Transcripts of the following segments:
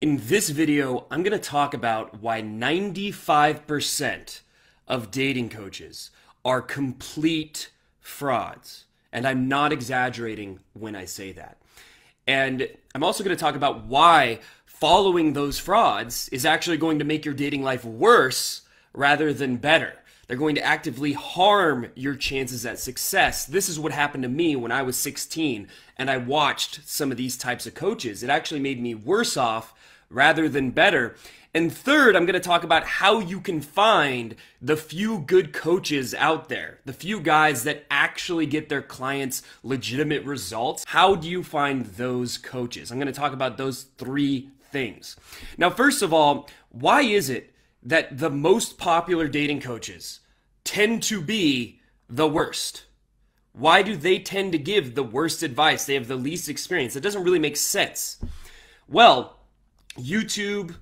In this video, I'm going to talk about why 95% of dating coaches are complete frauds. And I'm not exaggerating when I say that. And I'm also going to talk about why following those frauds is actually going to make your dating life worse rather than better. They're going to actively harm your chances at success. This is what happened to me when I was 16 and I watched some of these types of coaches. It actually made me worse off rather than better. And third, I'm going to talk about how you can find the few good coaches out there, the few guys that actually get their clients legitimate results. How do you find those coaches? I'm going to talk about those three things. Now, first of all, why is it that the most popular dating coaches tend to be the worst? Why do they tend to give the worst advice? They have the least experience. It doesn't really make sense. Well, YouTube,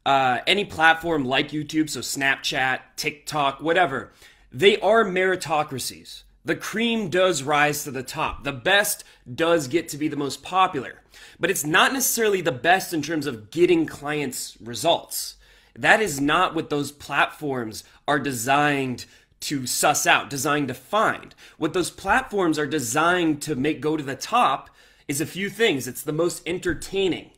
any platform like YouTube, so Snapchat, TikTok, whatever, they are meritocracies. The cream does rise to the top. The best does get to be the most popular. But it's not necessarily the best in terms of getting clients results. That is not what those platforms are designed to suss out, designed to find. What those platforms are designed to make go to the top is a few things. It's the most entertaining.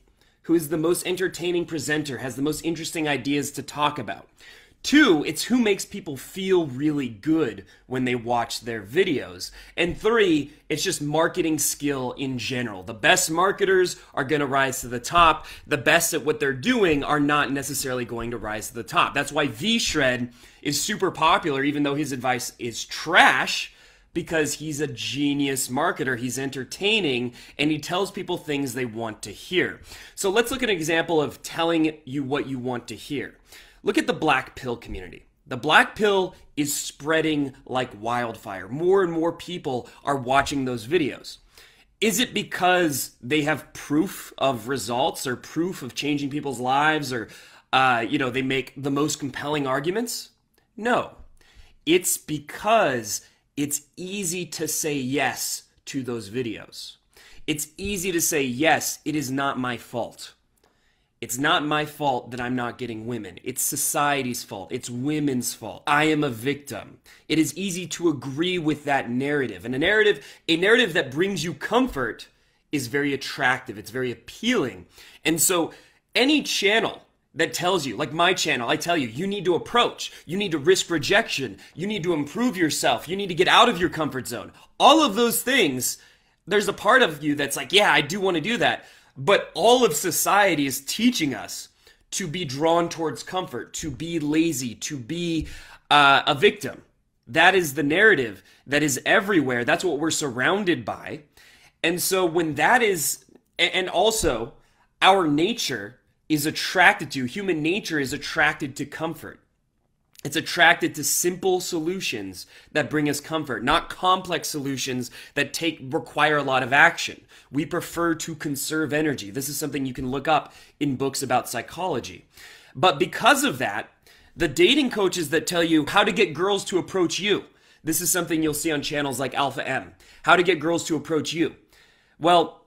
Who is the most entertaining presenter, has the most interesting ideas to talk about. Two, it's who makes people feel really good when they watch their videos. And three, it's just marketing skill in general. The best marketers are going to rise to the top. The best at what they're doing are not necessarily going to rise to the top. That's why V-Shred is super popular, even though his advice is trash, because he's a genius marketer, he's entertaining, and he tells people things they want to hear. So let's look at an example of telling you what you want to hear. Look at the black pill community. The black pill is spreading like wildfire. More and more people are watching those videos. Is it because they have proof of results or proof of changing people's lives or, they make the most compelling arguments? No. It's because it's easy to say yes to those videos. It's easy to say, yes, it is not my fault. It's not my fault that I'm not getting women. It's society's fault. It's women's fault. I am a victim. It is easy to agree with that narrative. And a narrative that brings you comfort is very attractive. It's very appealing. And so any channel that tells you, like my channel, I tell you, you need to approach, you need to risk rejection, you need to improve yourself, you need to get out of your comfort zone. All of those things, there's a part of you that's like, yeah, I do want to do that. But all of society is teaching us to be drawn towards comfort, to be lazy, to be a victim. That is the narrative that is everywhere. That's what we're surrounded by. And so when that is, and also our nature is attracted to, human nature is attracted to comfort. It's attracted to simple solutions that bring us comfort, not complex solutions that require a lot of action. We prefer to conserve energy. This is something you can look up in books about psychology. But because of that, the dating coaches that tell you how to get girls to approach you, this is something you'll see on channels like Alpha M, how to get girls to approach you. Well,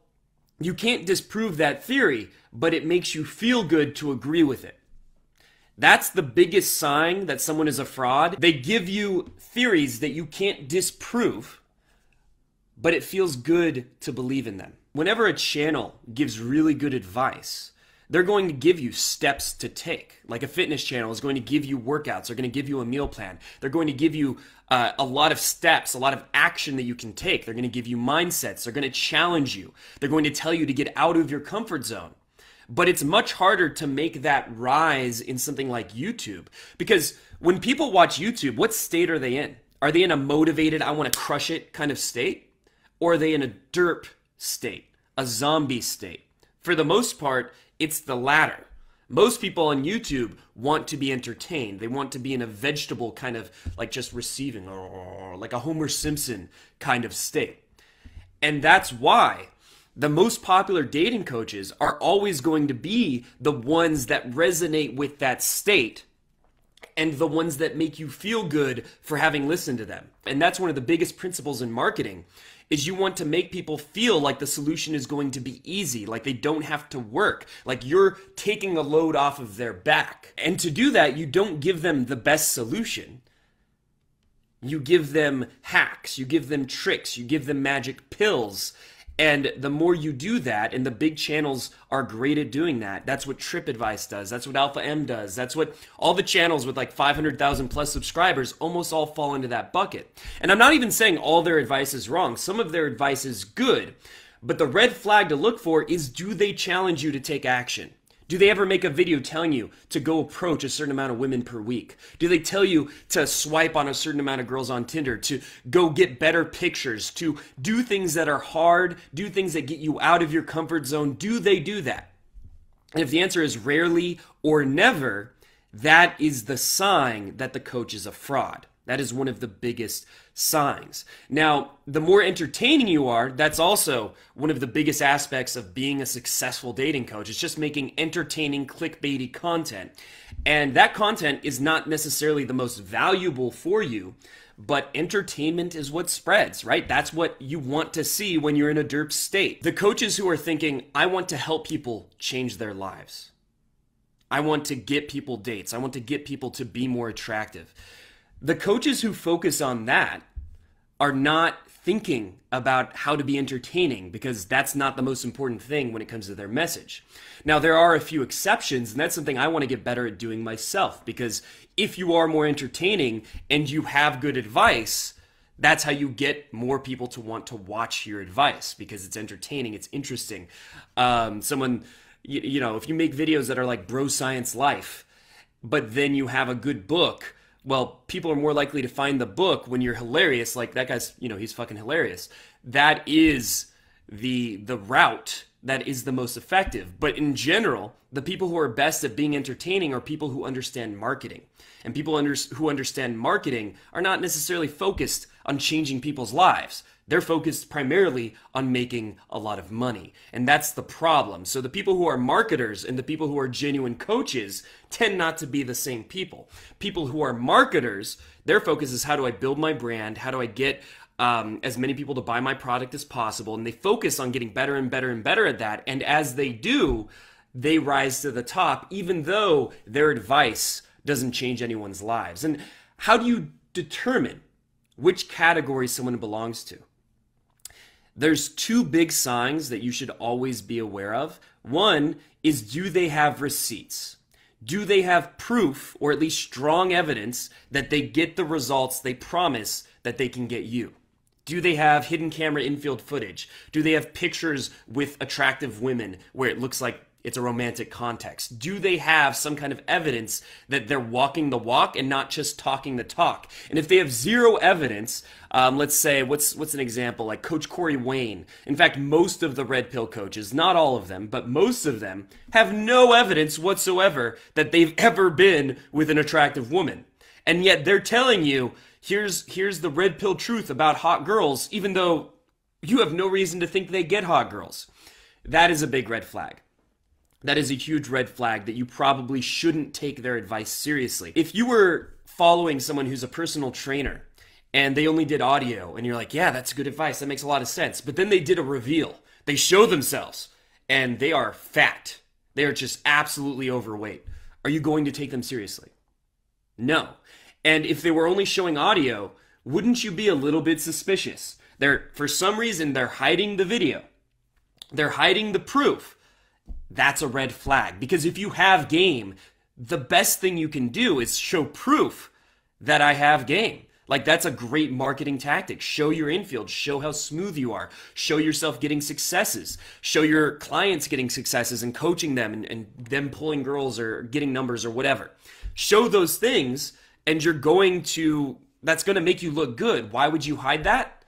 you can't disprove that theory, but it makes you feel good to agree with it. That's the biggest sign that someone is a fraud. They give you theories that you can't disprove, but it feels good to believe in them. Whenever a channel gives really good advice, they're going to give you steps to take. Like a fitness channel is going to give you workouts. They're going to give you a meal plan. They're going to give you a lot of steps, a lot of action that you can take. They're going to give you mindsets. They're going to challenge you. They're going to tell you to get out of your comfort zone. But it's much harder to make that rise in something like YouTube. Because when people watch YouTube, what state are they in? Are they in a motivated, I want to crush it kind of state? Or are they in a derp state, a zombie state? For the most part, it's the latter. Most people on YouTube want to be entertained. They want to be in a vegetable kind of like just receiving, or like a Homer Simpson kind of state. And that's why the most popular dating coaches are always going to be the ones that resonate with that state and the ones that make you feel good for having listened to them. And that's one of the biggest principles in marketing is you want to make people feel like the solution is going to be easy, like they don't have to work, like you're taking a load off of their back. And to do that, you don't give them the best solution. You give them hacks, you give them tricks, you give them magic pills. And the more you do that, and the big channels are great at doing that. That's what TripAdvice does. That's what Alpha M does. That's what all the channels with like 500,000 plus subscribers almost all fall into that bucket. And I'm not even saying all their advice is wrong. Some of their advice is good. But the red flag to look for is, do they challenge you to take action? Do they ever make a video telling you to go approach a certain amount of women per week? Do they tell you to swipe on a certain amount of girls on Tinder, to go get better pictures, to do things that are hard, do things that get you out of your comfort zone? Do they do that? And if the answer is rarely or never, that is the sign that the coach is a fraud. That is one of the biggest signs. Now, the more entertaining you are, that's also one of the biggest aspects of being a successful dating coach. It's just making entertaining, clickbaity content. And that content is not necessarily the most valuable for you, but entertainment is what spreads, right? That's what you want to see when you're in a derp state. The coaches who are thinking, I want to help people change their lives. I want to get people dates. I want to get people to be more attractive. The coaches who focus on that are not thinking about how to be entertaining, because that's not the most important thing when it comes to their message. Now, there are a few exceptions, and that's something I want to get better at doing myself, because if you are more entertaining and you have good advice, that's how you get more people to want to watch your advice, because it's entertaining, it's interesting. You know, if you make videos that are like bro science life, but then you have a good book, well, people are more likely to find the book when you're hilarious. Like, that guy's, you know, he's fucking hilarious. That is the route that is the most effective. But in general, the people who are best at being entertaining are people who understand marketing. And people who understand marketing are not necessarily focused on changing people's lives. They're focused primarily on making a lot of money. And that's the problem. So the people who are marketers and the people who are genuine coaches tend not to be the same people. People who are marketers, their focus is, how do I build my brand? How do I get as many people to buy my product as possible? And they focus on getting better and better and better at that. And as they do, they rise to the top, even though their advice doesn't change anyone's lives. And how do you determine which category someone belongs to? There's two big signs that you should always be aware of. One is, do they have receipts? Do they have proof, or at least strong evidence, that they get the results they promise that they can get you? Do they have hidden camera infield footage? Do they have pictures with attractive women where it looks like it's a romantic context? Do they have some kind of evidence that they're walking the walk and not just talking the talk? And if they have zero evidence, let's say, what's an example? Like Coach Corey Wayne. In fact, most of the red pill coaches, not all of them, but most of them, have no evidence whatsoever that they've ever been with an attractive woman. And yet they're telling you, here's the red pill truth about hot girls, even though you have no reason to think they get hot girls. That is a big red flag. That is a huge red flag that you probably shouldn't take their advice seriously. If you were following someone who's a personal trainer and they only did audio, and you're like, yeah, that's good advice, that makes a lot of sense, but then they did a reveal, they show themselves, and they are fat, they are just absolutely overweight, are you going to take them seriously? No. And if they were only showing audio, wouldn't you be a little bit suspicious? For some reason, they're hiding the video, they're hiding the proof. That's a red flag, because if you have game, the best thing you can do is show proof that I have game. Like, that's a great marketing tactic. Show your infield, show how smooth you are, show yourself getting successes, show your clients getting successes and coaching them and them pulling girls or getting numbers or whatever. Show those things, and that's going to make you look good. Why would you hide that?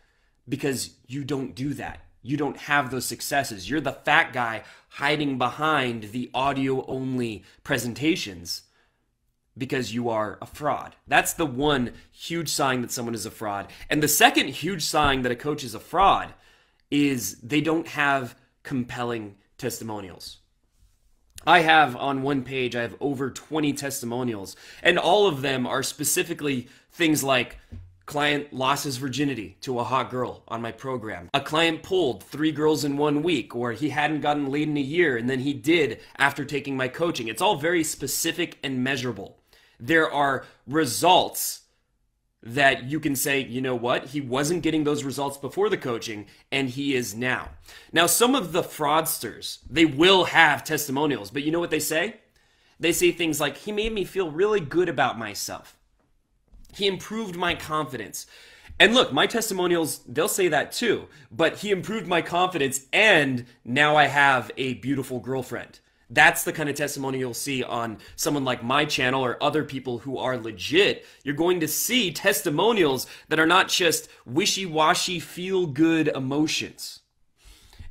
Because you don't do that. You don't have those successes. You're the fat guy hiding behind the audio-only presentations because you are a fraud. That's the one huge sign that someone is a fraud. And the second huge sign that a coach is a fraud is they don't have compelling testimonials. I have on one page, I have over 20 testimonials, and all of them are specifically things like client lost his virginity to a hot girl on my program. A client pulled 3 girls in 1 week, or he hadn't gotten laid in a year and then he did after taking my coaching. It's all very specific and measurable. There are results that you can say, you know what, he wasn't getting those results before the coaching and he is now. Now, some of the fraudsters, they will have testimonials, but you know what they say? They say things like, he made me feel really good about myself. He improved my confidence. And look, my testimonials, they'll say that too, but he improved my confidence and now I have a beautiful girlfriend. That's the kind of testimony you'll see on someone like my channel or other people who are legit. You're going to see testimonials that are not just wishy-washy, feel-good emotions.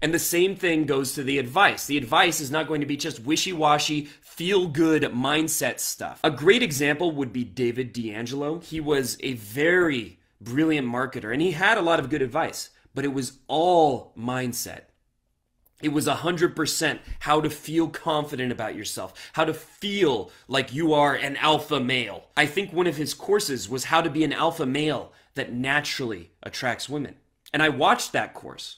And the same thing goes to the advice. The advice is not going to be just wishy-washy, feel-good mindset stuff. A great example would be David D'Angelo. He was a very brilliant marketer and he had a lot of good advice, but it was all mindset. It was 100% how to feel confident about yourself, how to feel like you are an alpha male. I think one of his courses was how to be an alpha male that naturally attracts women. And I watched that course.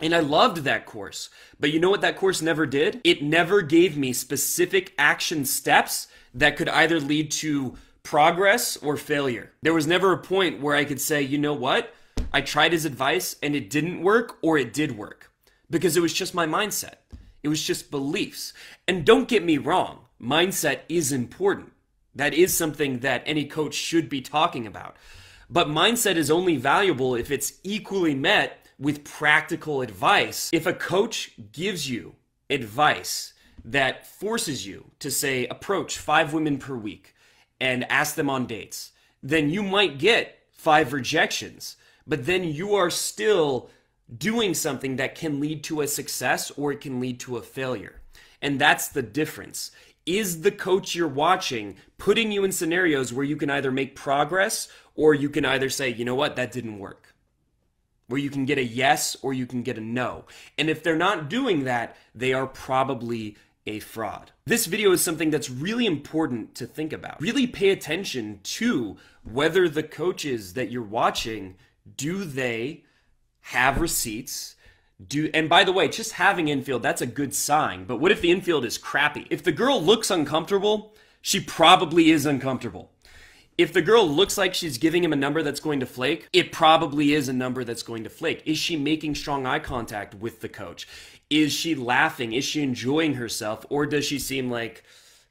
And I loved that course. But you know what that course never did? It never gave me specific action steps that could either lead to progress or failure. There was never a point where I could say, you know what? I tried his advice and it didn't work, or it did work. Because it was just my mindset. It was just beliefs. And don't get me wrong, mindset is important. That is something that any coach should be talking about. But mindset is only valuable if it's equally met with practical advice. If a coach gives you advice that forces you to, say, approach 5 women per week and ask them on dates, then you might get 5 rejections, but then you are still doing something that can lead to a success or it can lead to a failure. And that's the difference. Is the coach you're watching putting you in scenarios where you can either make progress or you can either say, you know what, that didn't work? Where you can get a yes or you can get a no. And if they're not doing that, they are probably a fraud. This video is something that's really important to think about. Really pay attention to whether the coaches that you're watching, do they have receipts? And by the way, just having infield, that's a good sign. But what if the infield is crappy? If the girl looks uncomfortable, she probably is uncomfortable. If the girl looks like she's giving him a number that's going to flake, it probably is a number that's going to flake. Is she making strong eye contact with the coach? Is she laughing? Is she enjoying herself? Or does she seem like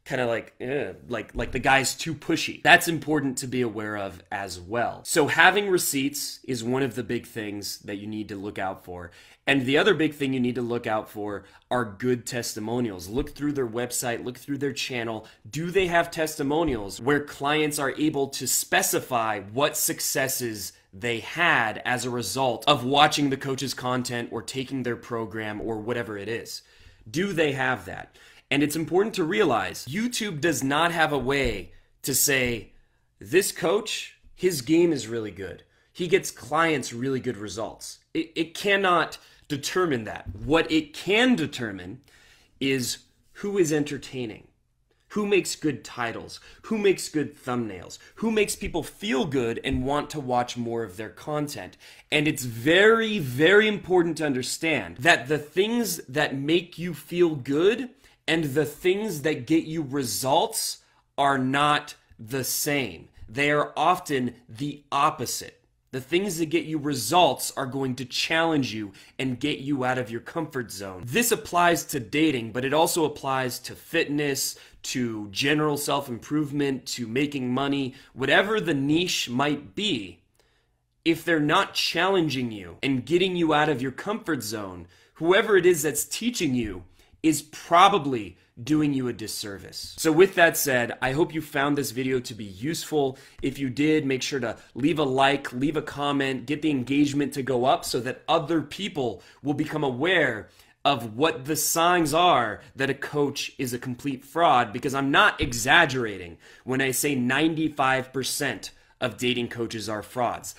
kind of like the guy's too pushy? That's important to be aware of as well. So having receipts is one of the big things that you need to look out for. And the other big thing you need to look out for are good testimonials. Look through their website, look through their channel. Do they have testimonials where clients are able to specify what successes they had as a result of watching the coach's content or taking their program or whatever it is? Do they have that? And it's important to realize YouTube does not have a way to say, this coach, his game is really good. He gets clients really good results. It cannot determine that. What it can determine is who is entertaining, who makes good titles, who makes good thumbnails, who makes people feel good and want to watch more of their content. And it's very, very important to understand that the things that make you feel good and the things that get you results are not the same. They are often the opposite. The things that get you results are going to challenge you and get you out of your comfort zone. This applies to dating, but it also applies to fitness, to general self-improvement, to making money, whatever the niche might be. If they're not challenging you and getting you out of your comfort zone, whoever it is that's teaching you is probably doing you a disservice. So with that said, I hope you found this video to be useful. If you did, make sure to leave a like, leave a comment, get the engagement to go up so that other people will become aware of what the signs are that a coach is a complete fraud, because I'm not exaggerating when I say 95% of dating coaches are frauds.